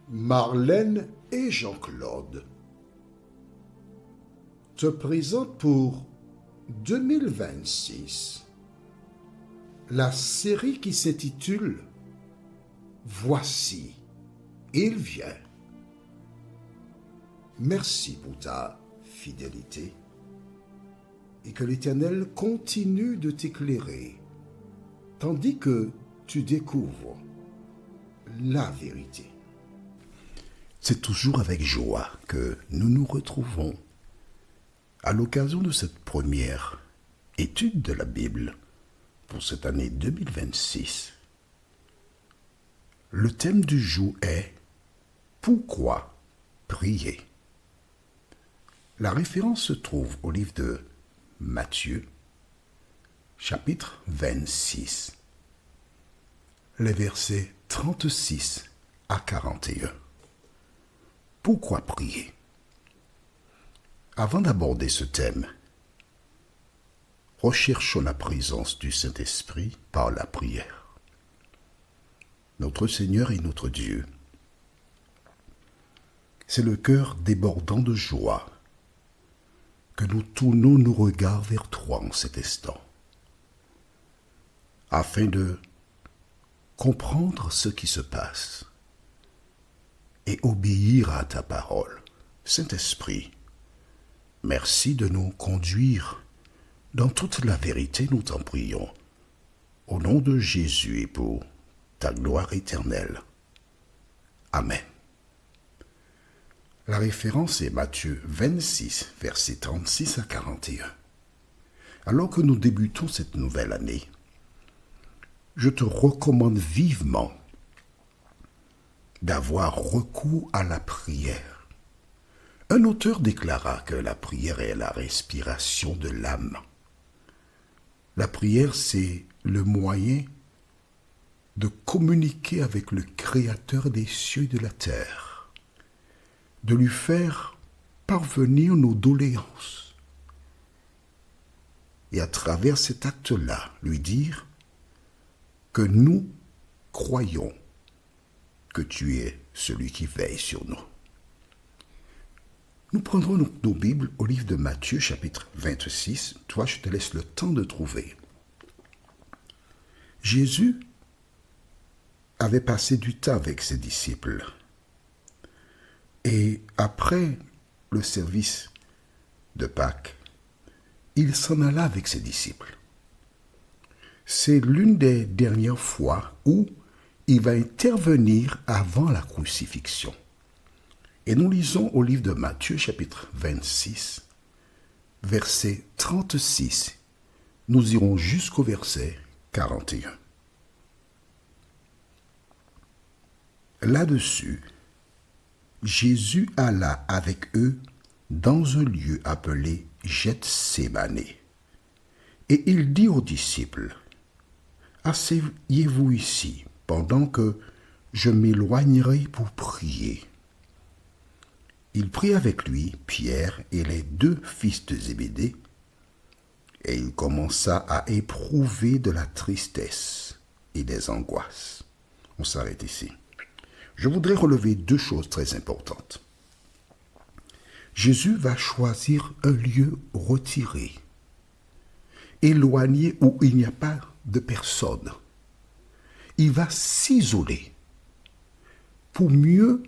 Marlène et Jean-Claude te présentent pour 2026 la série qui s'intitule « Voici, il vient ». Merci pour ta fidélité et que l'Éternel continue de t'éclairer tandis que tu découvres la vérité. C'est toujours avec joie que nous nous retrouvons à l'occasion de cette première étude de la Bible pour cette année 2026. Le thème du jour est « Pourquoi prier ?» La référence se trouve au livre de Matthieu, chapitre 26, les versets 36 à 41. Pourquoi prier? Avant d'aborder ce thème, recherchons la présence du Saint-Esprit par la prière. Notre Seigneur et notre Dieu, c'est le cœur débordant de joie que nous tournons nos regards vers toi en cet instant, afin de comprendre ce qui se passe et obéir à ta parole. Saint-Esprit, merci de nous conduire dans toute la vérité, nous t'en prions, au nom de Jésus et pour ta gloire éternelle. Amen. La référence est Matthieu 26, versets 36 à 41. Alors que nous débutons cette nouvelle année, je te recommande vivement d'avoir recours à la prière. Un auteur déclara que la prière est la respiration de l'âme. La prière, c'est le moyen de communiquer avec le Créateur des cieux et de la terre, de lui faire parvenir nos doléances et à travers cet acte-là, lui dire que nous croyons que tu es celui qui veille sur nous. Nous prendrons nos Bibles au livre de Matthieu, chapitre 26. Toi, je te laisse le temps de trouver. Jésus avait passé du temps avec ses disciples. Et après le service de Pâques, il s'en alla avec ses disciples. C'est l'une des dernières fois où il va intervenir avant la crucifixion. Et nous lisons au livre de Matthieu, chapitre 26, verset 36. Nous irons jusqu'au verset 41. Là-dessus, Jésus alla avec eux dans un lieu appelé Gethsémane. Et il dit aux disciples, « Asseyez-vous ici, pendant que je m'éloignerai pour prier. » Il prit avec lui Pierre et les deux fils de Zébédée, et il commença à éprouver de la tristesse et des angoisses. On s'arrête ici. Je voudrais relever deux choses très importantes. Jésus va choisir un lieu retiré, éloigné où il n'y a pas de personne. Il va s'isoler pour mieux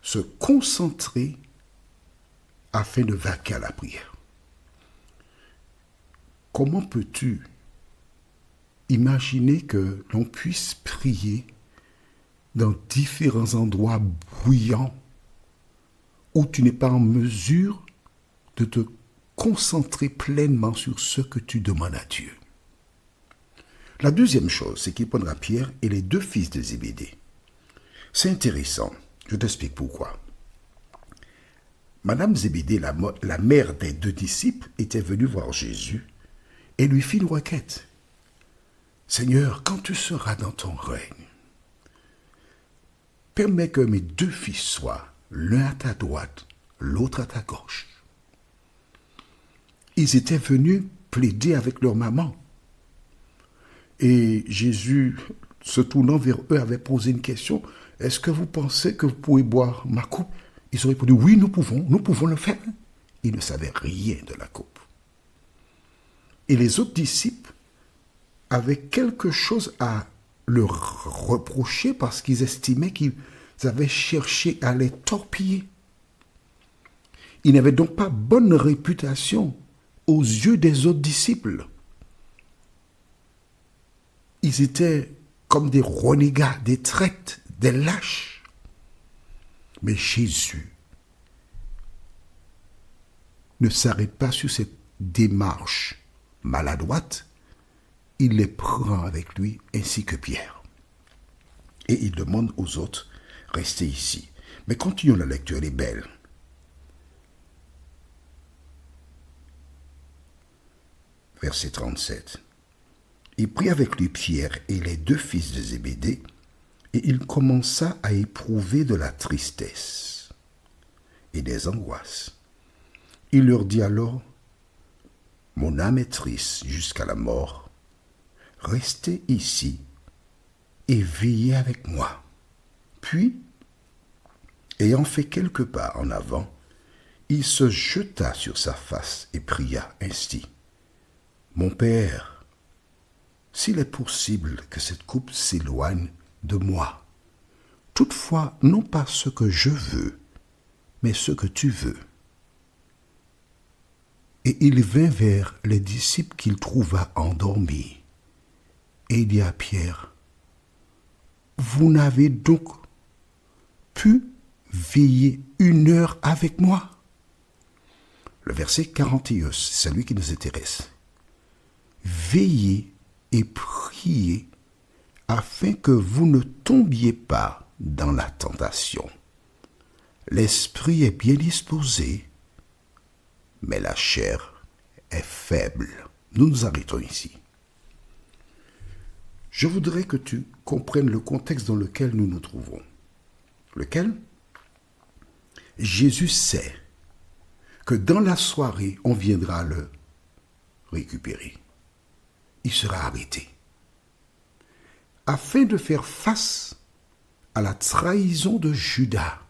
se concentrer afin de vaquer à la prière. Comment peux-tu imaginer que l'on puisse prier dans différents endroits bruyants où tu n'es pas en mesure de te concentrer pleinement sur ce que tu demandes à Dieu? La deuxième chose, c'est qu'il prendra Pierre et les deux fils de Zébédée. C'est intéressant. Je t'explique pourquoi. Madame Zébédée, la mère des deux disciples, était venue voir Jésus et lui fit une requête. « Seigneur, quand tu seras dans ton règne, permets que mes deux fils soient l'un à ta droite, l'autre à ta gauche. » Ils étaient venus plaider avec leur maman. Et Jésus se tournant vers eux, avait posé une question. Est-ce que vous pensez que vous pouvez boire ma coupe? Ils ont répondu, oui, nous pouvons le faire. Ils ne savaient rien de la coupe. Et les autres disciples avaient quelque chose à leur reprocher parce qu'ils estimaient qu'ils avaient cherché à les torpiller. Ils n'avaient donc pas bonne réputation aux yeux des autres disciples. Ils étaient comme des renégats, des traîtres, des lâches. Mais Jésus ne s'arrête pas sur cette démarche maladroite. Il les prend avec lui ainsi que Pierre. Et il demande aux autres, restez ici. Mais continuons la lecture, elle est belle. Verset 37. Il prit avec lui Pierre et les deux fils de Zébédée, et il commença à éprouver de la tristesse et des angoisses. Il leur dit alors, mon âme est triste jusqu'à la mort. Restez ici et veillez avec moi. Puis, ayant fait quelques pas en avant, il se jeta sur sa face et pria ainsi. Mon Père, s'il est possible que cette coupe s'éloigne de moi, toutefois non pas ce que je veux, mais ce que tu veux. Et il vint vers les disciples qu'il trouva endormis. Et il dit à Pierre, vous n'avez donc pu veiller 1 heure avec moi? Le verset 41, c'est celui qui nous intéresse. Veillez et priez afin que vous ne tombiez pas dans la tentation. L'esprit est bien disposé, mais la chair est faible. Nous nous arrêtons ici. Je voudrais que tu comprennes le contexte dans lequel nous nous trouvons. Lequel? Jésus sait que dans la soirée, on viendra le récupérer. Il sera arrêté. Afin de faire face à la trahison de Judas,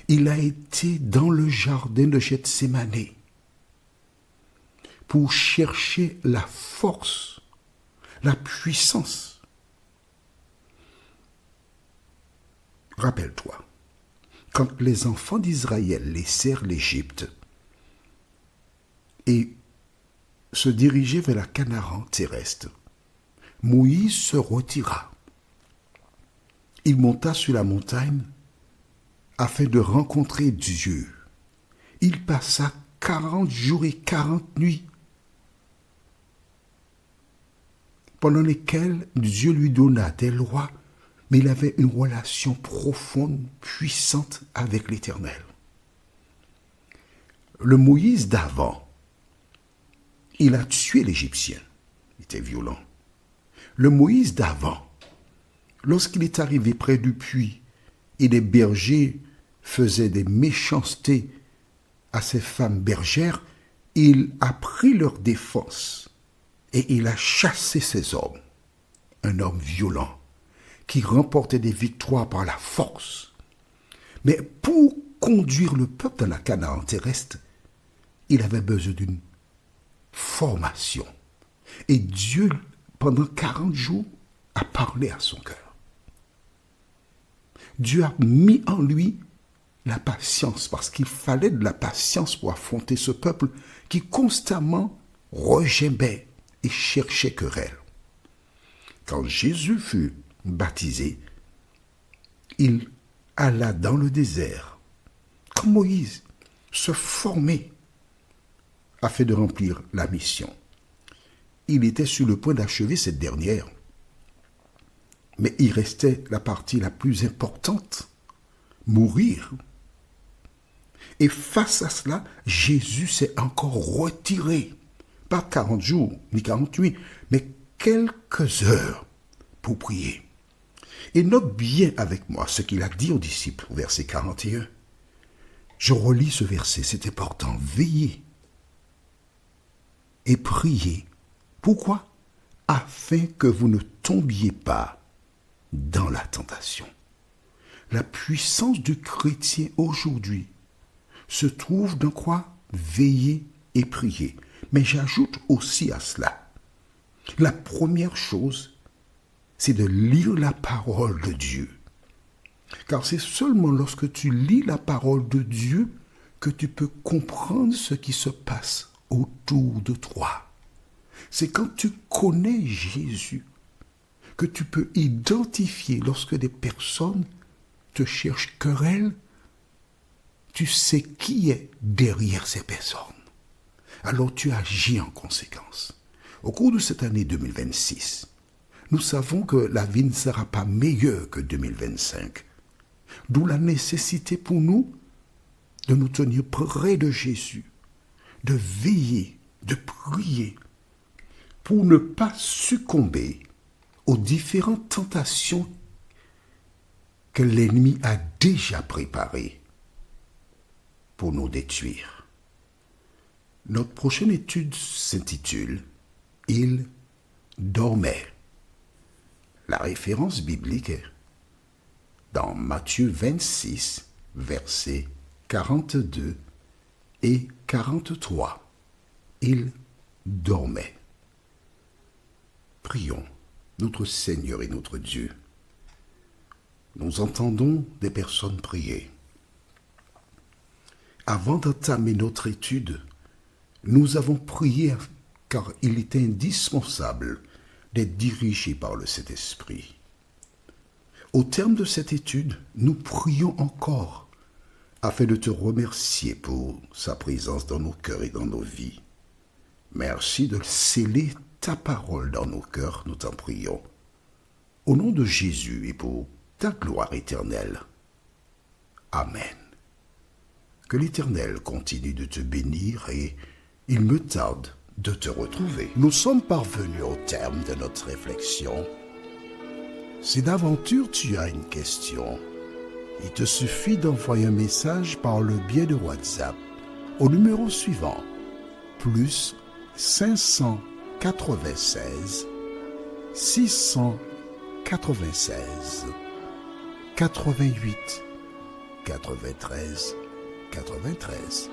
il a été dans le jardin de Gethsémani pour chercher la force, la puissance. Rappelle-toi, quand les enfants d'Israël laissèrent l'Égypte et se dirigeaient vers la Canaan terrestre, Moïse se retira. Il monta sur la montagne afin de rencontrer Dieu. Il passa 40 jours et 40 nuits pendant lesquels Dieu lui donna des lois, mais il avait une relation profonde, puissante avec l'Éternel. Le Moïse d'avant, il a tué l'Égyptien. Il était violent. Le Moïse d'avant, lorsqu'il est arrivé près du puits et les bergers faisaient des méchancetés à ces femmes bergères, il a pris leur défense et il a chassé ces hommes. Un homme violent qui remportait des victoires par la force. Mais pour conduire le peuple dans la Canaan terrestre, il avait besoin d'une formation. Et Dieu, pendant 40 jours, a parlé à son cœur. Dieu a mis en lui la patience, parce qu'il fallait de la patience pour affronter ce peuple qui constamment regimbait et cherchait querelle. Quand Jésus fut baptisé, il alla dans le désert, comme Moïse, se former afin de remplir la mission. Il était sur le point d'achever cette dernière, mais il restait la partie la plus importante, mourir. Et face à cela, Jésus s'est encore retiré, pas 40 jours, ni 48, mais quelques heures pour prier. Et note bien avec moi ce qu'il a dit aux disciples, au verset 41. Je relis ce verset, c'est important. Veillez et priez. Pourquoi? afin que vous ne tombiez pas dans la tentation. La puissance du chrétien aujourd'hui se trouve dans quoi? Veiller et prier. Mais j'ajoute aussi à cela, la première chose, c'est de lire la parole de Dieu. Car c'est seulement lorsque tu lis la parole de Dieu que tu peux comprendre ce qui se passe autour de toi. C'est quand tu connais Jésus que tu peux identifier lorsque des personnes te cherchent querelle, tu sais qui est derrière ces personnes. Alors tu agis en conséquence. Au cours de cette année 2026, nous savons que la vie ne sera pas meilleure que 2025. D'où la nécessité pour nous de nous tenir près de Jésus, de veiller, de prier, pour ne pas succomber aux différentes tentations que l'ennemi a déjà préparées pour nous détruire. Notre prochaine étude s'intitule « Il dormait ». La référence biblique est dans Matthieu 26, versets 42 et 43. Il dormait. Prions, notre Seigneur et notre Dieu. Nous entendons des personnes prier. Avant d'entamer notre étude, nous avons prié car il est indispensable d'être dirigé par le Saint-Esprit. Au terme de cette étude, nous prions encore afin de te remercier pour sa présence dans nos cœurs et dans nos vies. Merci de sceller ta parole dans nos cœurs, nous t'en prions. Au nom de Jésus et pour ta gloire éternelle. Amen. Que l'Éternel continue de te bénir et il me tarde de te retrouver. Nous sommes parvenus au terme de notre réflexion. Si d'aventure tu as une question, il te suffit d'envoyer un message par le biais de WhatsApp au numéro suivant, plus 596 696 88 93 93.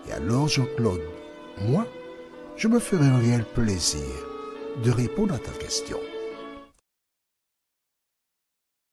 Et alors Jean-Claude, moi, je me ferai un réel plaisir de répondre à ta question.